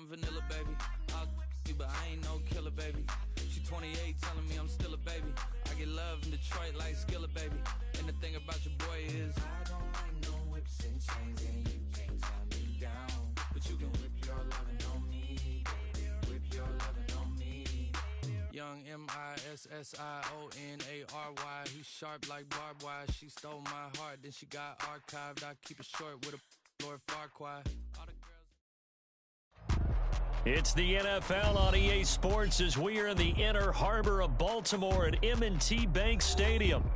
vanilla, baby. I'll you, but I ain't no killer, baby. She 28, telling me I'm still a baby. I get love in Detroit like Skilla, baby. And the thing about your boy is I don't like no whips and chains, and you can't tie me down. But you can whip your lovin' on me, baby. Whip your lovin' on me. Young MISSIONARY. He's sharp like barbed wire. She stole my heart, then she got archived. I keep it short with a Lord Farquhar. All the girls. It's the NFL on EA Sports as we are in the inner harbor of Baltimore at M&T Bank Stadium.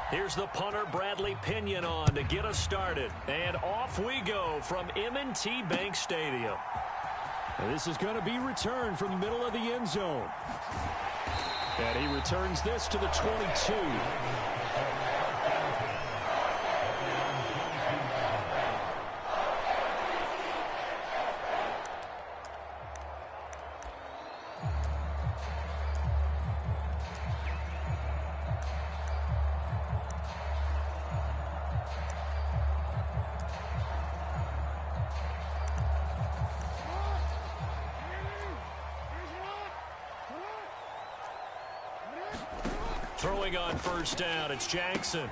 Here's the punter, Bradley Pinion, on to get us started. And off we go from M&T Bank Stadium. And this is going to be returned from the middle of the end zone. And he returns this to the 22. Throwing on first down, it's Jackson.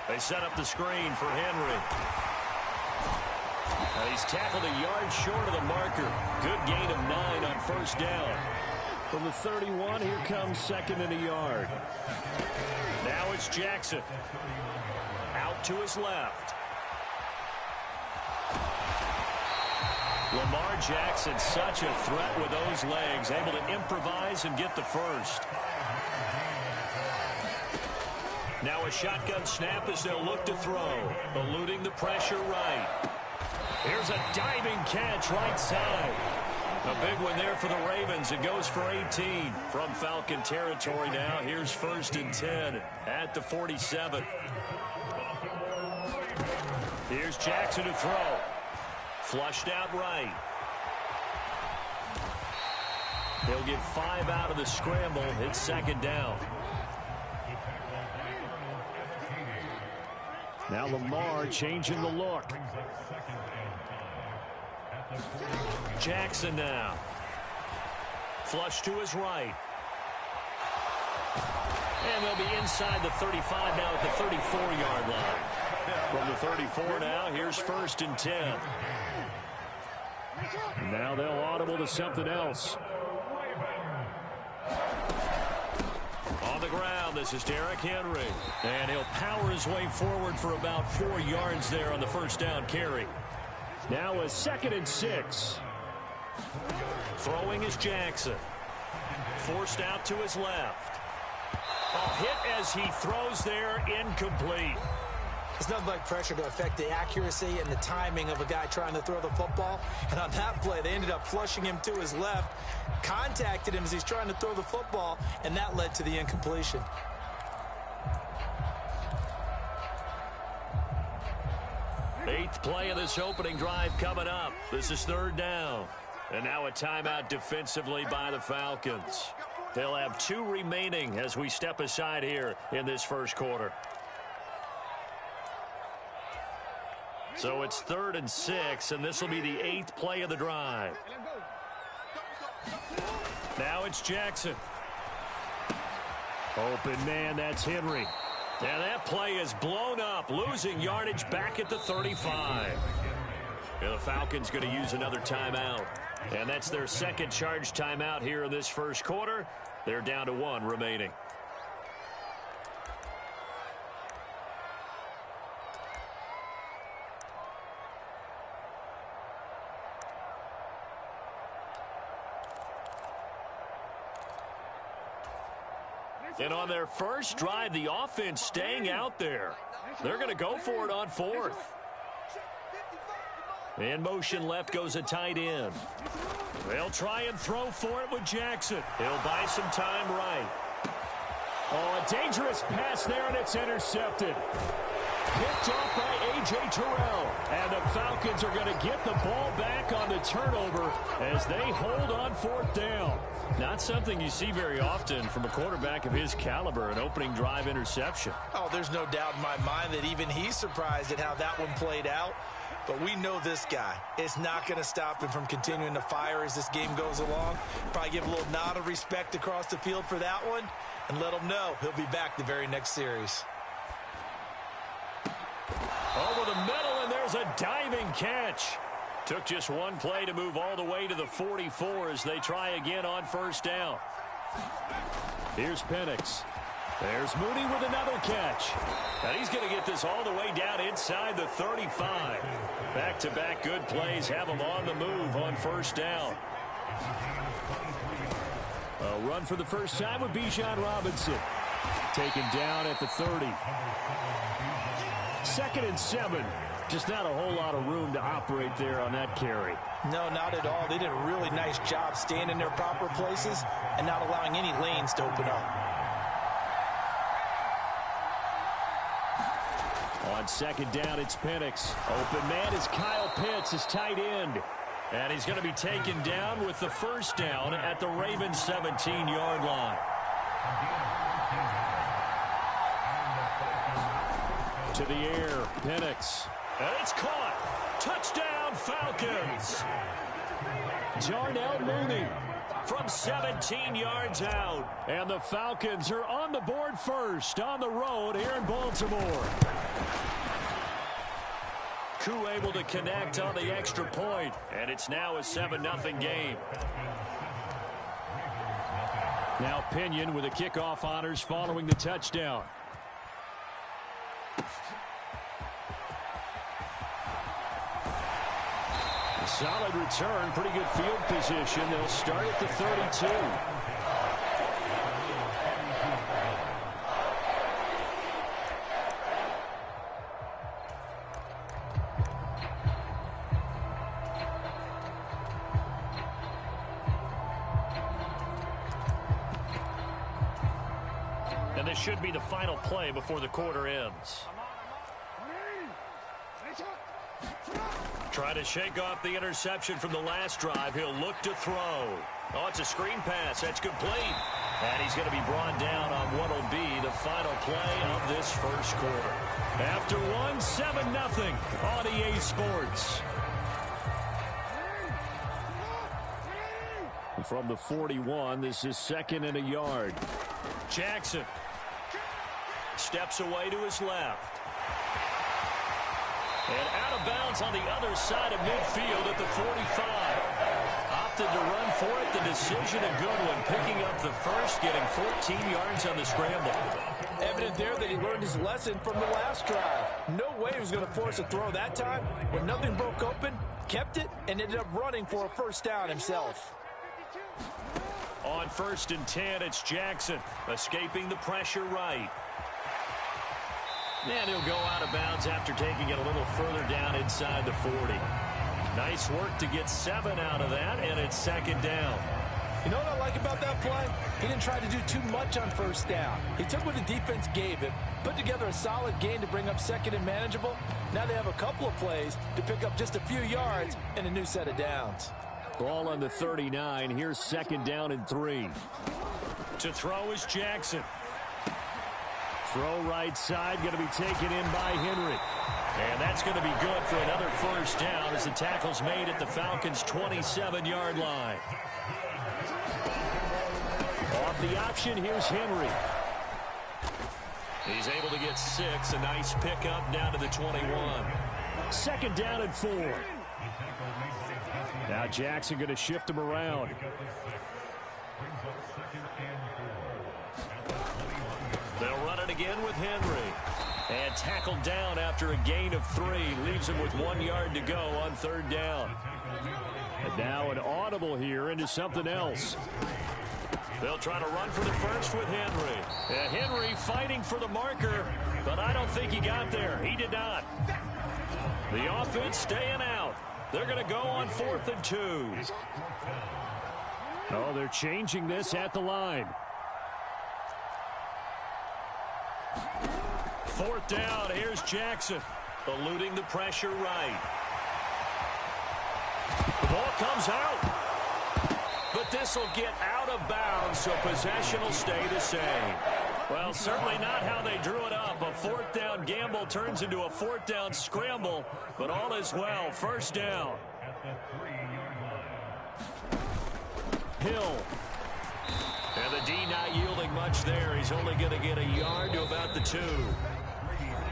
They set up the screen for Henry. He's tackled a yard short of the marker. Good gain of 9 on first down. From the 31, here comes second and a yard. Now it's Jackson. Out to his left. Lamar Jackson, such a threat with those legs, able to improvise and get the first. Now a shotgun snap as they'll look to throw. Eluding the pressure right. Here's a diving catch right side. A big one there for the Ravens. It goes for 18 from Falcon territory now. Here's 1st and 10 at the 47. Here's Jackson to throw. Flushed out right. He'll get 5 out of the scramble. It's 2nd down. Now Lamar changing the look. Jackson now. Flush to his right. And they'll be inside the 35 now at the 34-yard line. From the 34 now, here's 1st and 10. Now they'll audible to something else. On the ground, this is Derrick Henry. And he'll power his way forward for about 4 yards there on the first down carry. Now a 2nd and 6. Throwing is Jackson. Forced out to his left. A hit as he throws there, incomplete. It's nothing like pressure to affect the accuracy and the timing of a guy trying to throw the football. And on that play, they ended up flushing him to his left, contacted him as he's trying to throw the football, and that led to the incompletion. Eighth play of this opening drive coming up. This is 3rd down. And now a timeout defensively by the Falcons. They'll have 2 remaining as we step aside here in this first quarter. So it's 3rd and 6, and this will be the 8th play of the drive. Now it's Jackson. Open man, that's Henry. And that play is blown up, losing yardage back at the 35. And the Falcons going to use another timeout. And that's their 2nd charge timeout here in this first quarter. They're down to 1 remaining. And on their first drive, the offense staying out there. They're going to go for it on 4th. In motion left goes a tight end. They'll try and throw for it with Jackson. He'll buy some time right. Oh, a dangerous pass there, and it's intercepted. Picked off by A.J. Terrell. And the Falcons are going to get the ball back on the turnover as they hold on fourth down. Not something you see very often from a quarterback of his caliber, an opening drive interception. Oh, there's no doubt in my mind that even he's surprised at how that one played out. But we know this guy. It's not going to stop him from continuing to fire as this game goes along. Probably give a little nod of respect across the field for that one and let him know he'll be back the very next series. Over the middle, and there's a diving catch. Took just one play to move all the way to the 44 as they try again on first down. Here's Penix. There's Mooney with another catch. And he's going to get this all the way down inside the 35. Back-to-back good plays have him on the move on first down. A run for the first time with Bijan Robinson. Taken down at the 30. 2nd and 7. Just not a whole lot of room to operate there on that carry. No, not at all. They did a really nice job staying in their proper places and not allowing any lanes to open up. On 2nd down, it's Penix. Open man is Kyle Pitts, his tight end. And he's going to be taken down with the first down at the Ravens 17-yard line. To the air, Penix. And it's caught. Touchdown, Falcons. Darnell Mooney from 17 yards out. And the Falcons are on the board first on the road here in Baltimore. Koo able to connect on the extra point, and it's now a 7-0 game. Now Pinion with the kickoff honors following the touchdown. A solid return, pretty good field position. They'll start at the 32. And this should be the final play before the quarter ends. Try to shake off the interception from the last drive. He'll look to throw. Oh, it's a screen pass. That's complete. And he's going to be brought down on what will be the final play of this first quarter. After one, 7-0 on EA Sports. From the 41, this is 2nd and a yard. Jackson steps away to his left. And out of bounds on the other side of midfield at the 45. Opted to run for it. The decision a good one. Picking up the first, getting 14 yards on the scramble. Evident there that he learned his lesson from the last drive. No way he was going to force a throw that time. When nothing broke open, kept it, and ended up running for a first down himself. On 1st and 10, it's Jackson escaping the pressure right. And he'll go out of bounds after taking it a little further down inside the 40. Nice work to get 7 out of that, and it's 2nd down. You know what I like about that play? He didn't try to do too much on first down. He took what the defense gave him, put together a solid gain to bring up 2nd and manageable. Now they have a couple of plays to pick up just a few yards and a new set of downs. Ball on the 39. Here's 2nd down and 3. To throw is Jackson. Throw right side, going to be taken in by Henry. And that's going to be good for another first down as the tackle's made at the Falcons' 27-yard line. Off the option, here's Henry. He's able to get 6. A nice pickup down to the 21. 2nd down and 4. Now Jackson going to shift him around. They'll run it again with Henry. And tackled down after a gain of 3. Leaves him with 1 yard to go on 3rd down. And now an audible here into something else. They'll try to run for the first with Henry. Henry fighting for the marker, but I don't think he got there. He did not. The offense staying out. They're going to go on 4th and 2. Oh, they're changing this at the line. 4th down. Here's Jackson. Eluding the pressure right. The ball comes out. But this will get out of bounds, so possession will stay the same. Well, certainly not how they drew it up. A 4th down gamble turns into a 4th down scramble, but all is well. 1st down. Hill. And the D not yielding much there. He's only going to get a yard to about the 2.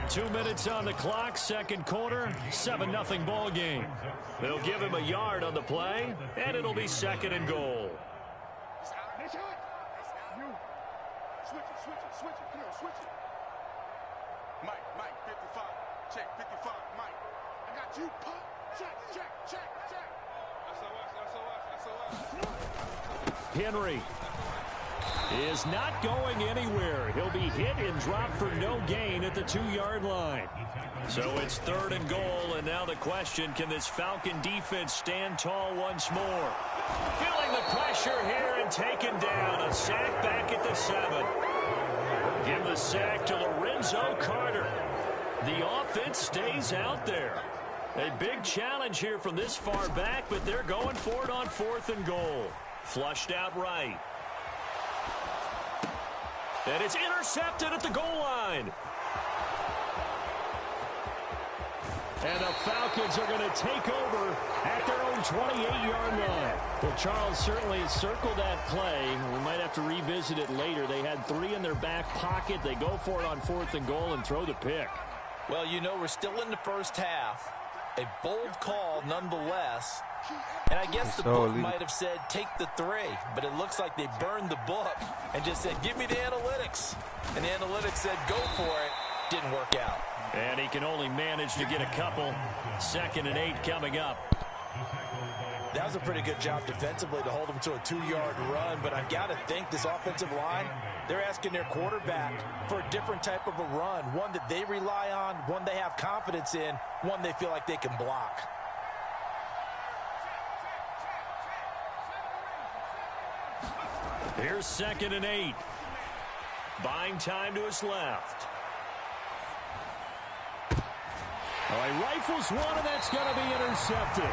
2 minutes on the clock, 2nd quarter, 7-0 ball game. They'll give him a yard on the play, and it'll be 2nd and goal. Switch it. Come on, switch it. Mike, 55. Check, 55, Mike. I got you. Pump. Check. SOS. Henry is not going anywhere. He'll be hit and dropped for no gain at the 2-yard line. So it's 3rd and goal, and now the question, can this Falcon defense stand tall once more? Feeling the pressure here and taken down. A sack back at the 7. Give the sack to Lorenzo Carter. The offense stays out there. A big challenge here from this far back, but they're going for it on 4th and goal. Flushed out right. And it's intercepted at the goal line. And the Falcons are going to take over at their own 28-yard line. Well, Charles certainly circled that play. We might have to revisit it later. They had 3 in their back pocket. They go for it on 4th and goal and throw the pick. Well, you know, we're still in the first half. A bold call nonetheless. And I guess the book might have said take the 3, but it looks like they burned the book and just said give me the analytics. And the analytics said go for it. Didn't work out. And he can only manage to get a couple. 2nd and 8 coming up. That was a pretty good job defensively to hold them to a 2-yard run, but I've got to think this offensive line, they're asking their quarterback for a different type of a run, one that they rely on, one they have confidence in, one they feel like they can block. Here's 2nd and 8. Buying time to his left. Oh, he rifles one, and that's going to be intercepted.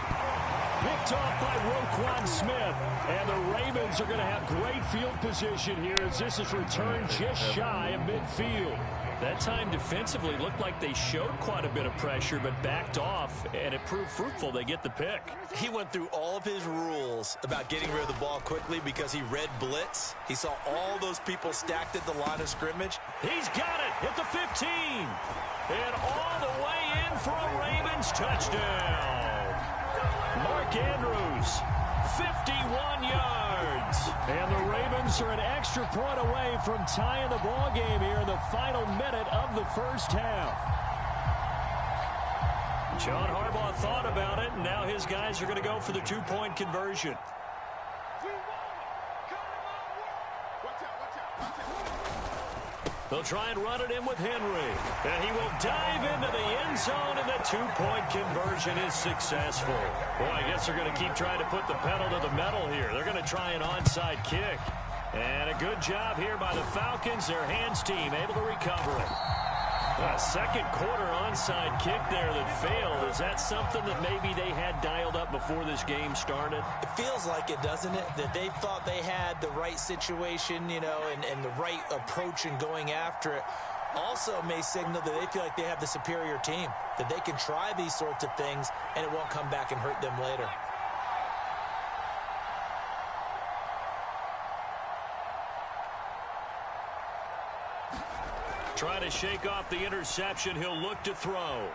Picked off by Roquan Smith. And the Ravens are going to have great field position here as this is returned just shy of midfield. That time defensively looked like they showed quite a bit of pressure but backed off, and it proved fruitful. They get the pick. He went through all of his rules about getting rid of the ball quickly because he read blitz. He saw all those people stacked at the line of scrimmage. He's got it at the 15. And all the way in for a Ravens touchdown. Mark Andrews, 51 yards. And the Ravens are an extra point away from tying the ball game here in the final minute of the first half. John Harbaugh thought about it, and now his guys are going to go for the 2-point conversion. They'll try and run it in with Henry. And he will dive into the end zone, and the 2-point conversion is successful. Boy, I guess they're going to keep trying to put the pedal to the metal here. They're going to try an onside kick. And a good job here by the Falcons. Their hands team able to recover it. A second quarter onside kick there that failed. Is that something that maybe they had dialed up before this game started? It feels like it, doesn't it? That they thought they had the right situation, you know, and the right approach in going after it. Also may signal that they feel like they have the superior team, that they can try these sorts of things and it won't come back and hurt them later. Trying to shake off the interception. He'll look to throw.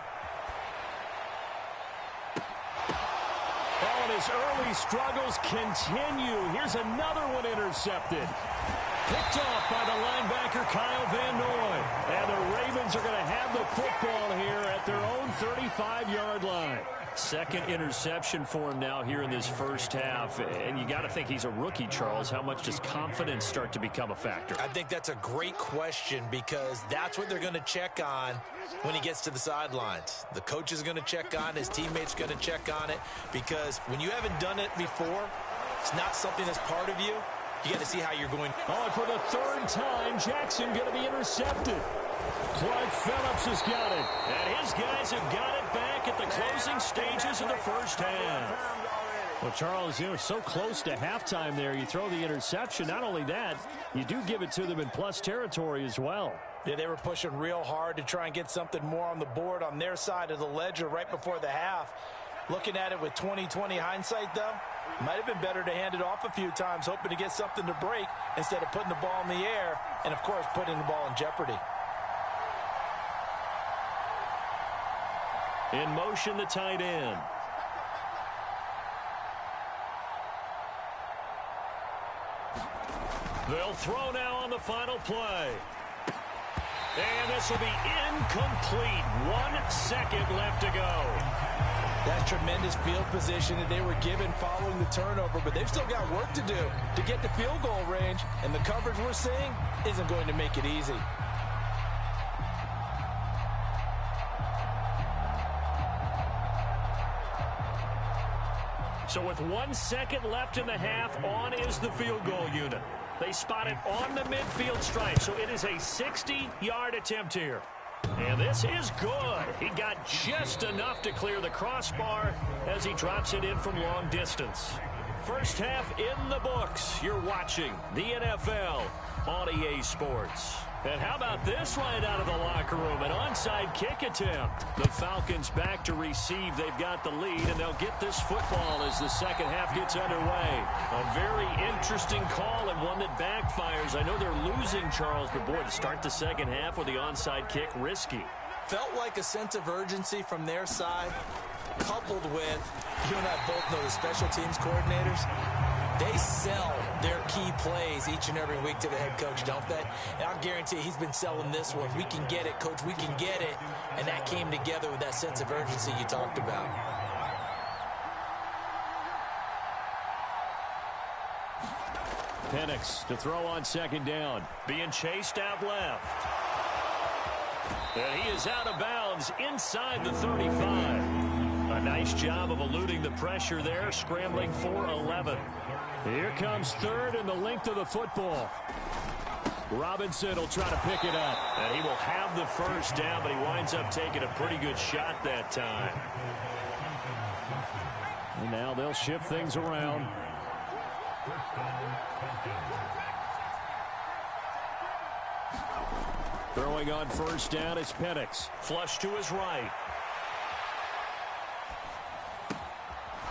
Oh, and his early struggles continue. Here's another one intercepted. Picked off by the linebacker Kyle Van Noy. And the Ravens are going to have the football here at their own 35-yard line. Second interception for him now here in this first half. And you got to think he's a rookie, Charles. How much does confidence start to become a factor? I think that's a great question because that's what they're going to check on when he gets to the sidelines. The coach is going to check on, his teammates going to check on it, because when you haven't done it before, it's not something that's part of you. You got to see how you're going. Oh, and for the third time, Jackson going to be intercepted. Clark Phillips has got it. And his guys have got it back at the closing stages of the first half. Well, Charles, you know, so close to halftime there. You throw the interception. Not only that, you do give it to them in plus territory as well. Yeah, they were pushing real hard to try and get something more on the board on their side of the ledger right before the half. Looking at it with 20/20 hindsight, though, might have been better to hand it off a few times, hoping to get something to break instead of putting the ball in the air and, of course, putting the ball in jeopardy. In motion, the tight end. They'll throw now on the final play. And this will be incomplete. 1 second left to go. That's tremendous field position that they were given following the turnover, but they've still got work to do to get to field goal range, and the coverage we're seeing isn't going to make it easy. So with 1 second left in the half, on is the field goal unit. They spot it on the midfield stripe, so it is a 60-yard attempt here. And this is good. He got just enough to clear the crossbar as he drops it in from long distance. First half in the books. You're watching the NFL on EA Sports. And how about this right out of the locker room? An onside kick attempt. The Falcons back to receive. They've got the lead, and they'll get this football as the second half gets underway. A very interesting call and one that backfires. I know they're losing, Charles, but boy, to start the second half with the onside kick, risky. Felt like a sense of urgency from their side, coupled with, you and I both know the special teams coordinators, they sell their key plays each and every week to the head coach, don't they? And I'll guarantee he's been selling this one. We can get it, coach, we can get it. And that came together with that sense of urgency you talked about. Penix to throw on second down. Being chased out left. And he is out of bounds inside the 35. A nice job of eluding the pressure there, scrambling for 11. Here comes third and the length of the football. Robinson will try to pick it up. And he will have the first down, but he winds up taking a pretty good shot that time. And now they'll shift things around. Throwing on first down, it's Penix. Flush to his right.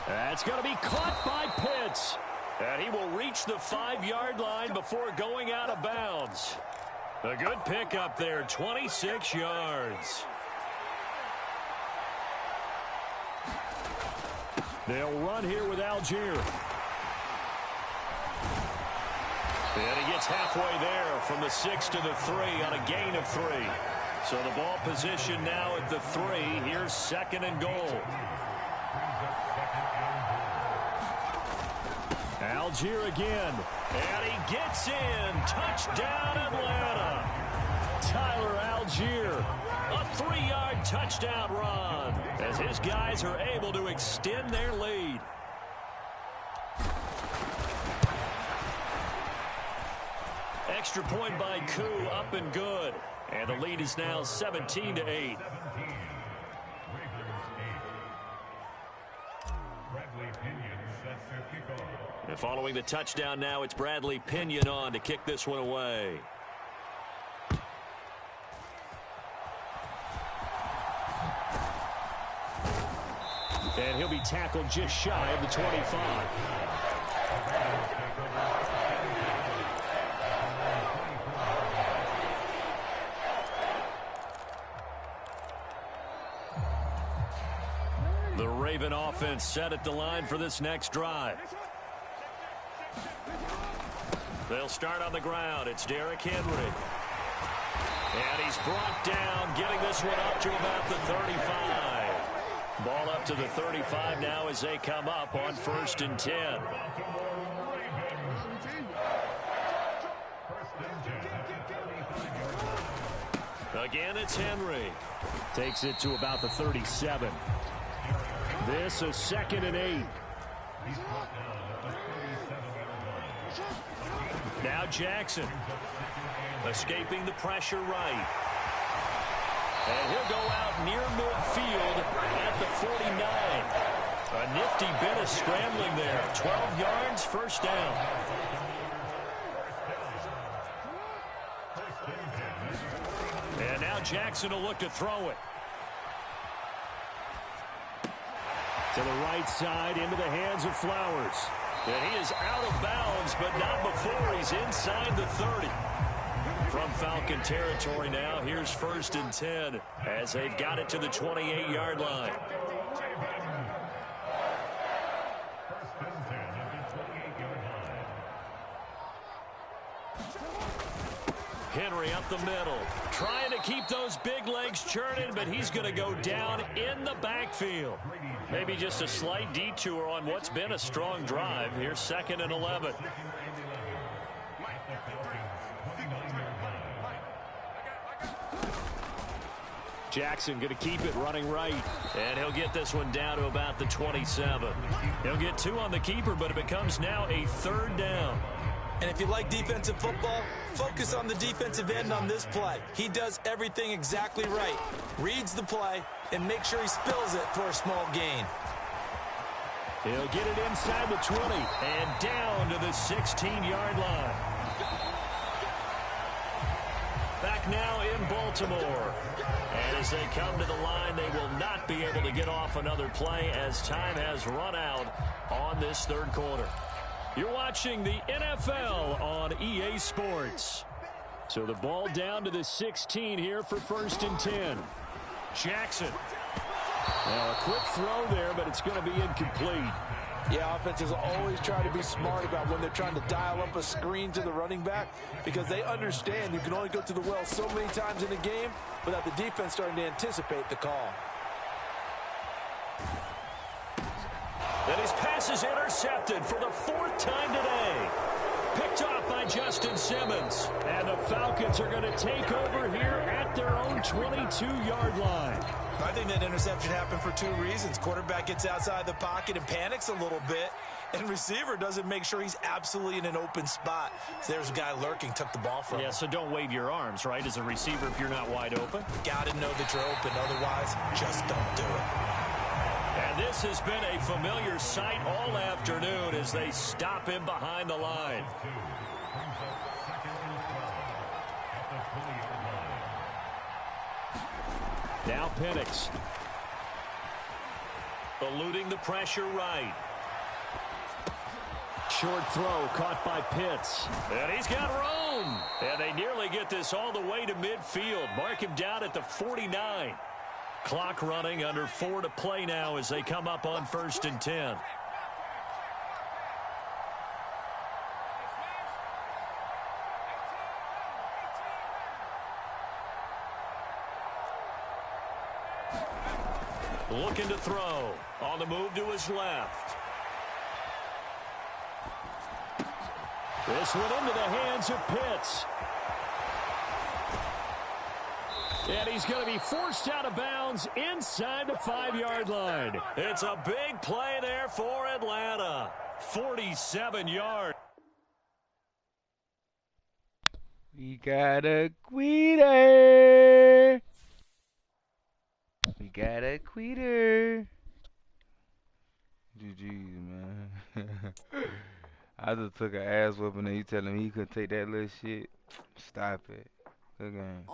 That's going to be caught by Pitts. And he will reach the 5-yard line before going out of bounds. A good pickup there, 26 yards. They'll run here with Algier. And he gets halfway there from the 6 to the 3 on a gain of 3. So the ball position now at the 3. Here's second and goal. Algier again. And he gets in. Touchdown, Atlanta. Tyler Algier. A 3-yard touchdown run as his guys are able to extend their lead. Extra point by Koo, up and good. And the lead is now 17-8. And following the touchdown now, it's Bradley Pinion on to kick this one away. And he'll be tackled just shy of the 25. The Raven offense set at the line for this next drive. They'll start on the ground. It's Derrick Henry. And he's brought down, getting this one up to about the 35. Ball up to the 35 now as they come up on 1st and 10. Again, it's Henry. Takes it to about the 37. This is 2nd and 8. Now Jackson. Escaping the pressure right. And he'll go out near midfield at the 49. A nifty bit of scrambling there. 12 yards, 1st down. And now Jackson will look to throw it. To the right side, into the hands of Flowers. And he is out of bounds, but not before he's inside the 30. From Falcon territory now, here's 1st and 10 as they've got it to the 28-yard line. Henry up the middle, trying to keep those big legs churning, but he's going to go down in the backfield. Maybe just a slight detour on what's been a strong drive. Here's 2nd and 11. Jackson going to keep it running right. And he'll get this one down to about the 27. He'll get 2 on the keeper, but it becomes now a 3rd down. And if you like defensive football, focus on the defensive end on this play. He does everything exactly right. Reads the play and makes sure he spills it for a small gain. He'll get it inside the 20 and down to the 16-yard line. Back now in Baltimore. And as they come to the line, they will not be able to get off another play as time has run out on this 3rd quarter. You're watching the NFL on EA Sports. So the ball down to the 16 here for 1st and 10. Jackson. Now a quick throw there, but it's going to be incomplete. Yeah, offenses always try to be smart about when they're trying to dial up a screen to the running back because they understand you can only go to the well so many times in a game without the defense starting to anticipate the call. And his pass is intercepted for the 4th time today. Picked off by Justin Simmons. And the Falcons are going to take over here at their own 22-yard line. I think that interception happened for 2 reasons. Quarterback gets outside the pocket and panics a little bit, and receiver doesn't make sure he's absolutely in an open spot. So there's a guy lurking, took the ball from him. Yeah, so don't wave your arms, right, as a receiver if you're not wide open. Got to know that you're open. Otherwise, just don't do it. And this has been a familiar sight all afternoon as they stop him behind the line. Now Penix. Eluding the pressure right. Short throw caught by Pitts. And he's got room. And they nearly get this all the way to midfield. Mark him down at the 49. Clock running, under 4 to play now as they come up on 1st and 10. Looking to throw. On the move to his left. This one into the hands of Pitts. And he's going to be forced out of bounds inside the 5-yard line. It's a big play there for Atlanta. 47 yards. We got a quitter. We got a quitter. GG's, man. I just took an ass whooping and you telling me he couldn't take that little shit. Stop it. Good game.